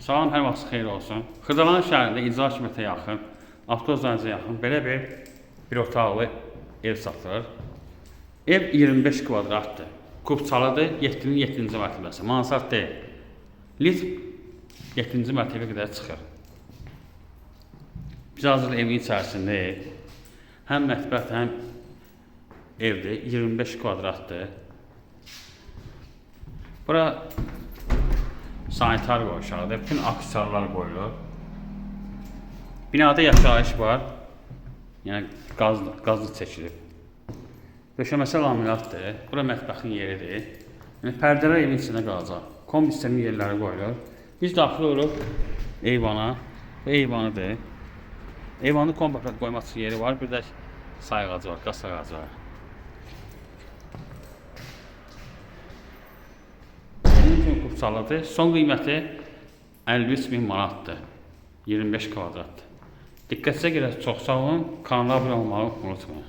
Salam, hər vaxt xeyir olsun. Xırdalan şəhərində icra hakimiyyətə yaxın, avtozanizə yaxın belə bir otaqlı ev satılır. Ev 25 kvadratdır. Kubçalıdır, 7-nin 7-ci mərtəbəsi. Mansard deyil. Lift 7-ci mərtəbəyə qədər çıxır. Biz hazır evin içərisindəyik. Həm mətbəx, həm evdir. 25 kvadratdır. Bura sanitar qoşardır. Bütün aksessuarlar qoyulur. Binada yaşayış var. Yəni qazlı çəkilib. Döşəməsi laminatdır. Bura mətbəxin yeridir. Yəni pərdələr evin içində qalacaq. Kombi sistemi yerləri qoyulur. Biz daxil oluruq eyvana. Bu eyvanıdır. Eyvanın kombi qoymaq üçün yeri var. Bir də say ağacı var, qaz ağacı var. Kubçalıdır. Son qiyməti 53.000 manatdır. 25 kvadratdır. Diqqətinizə görə çox sağ olun. Kanala abunə olmağı unutmayın.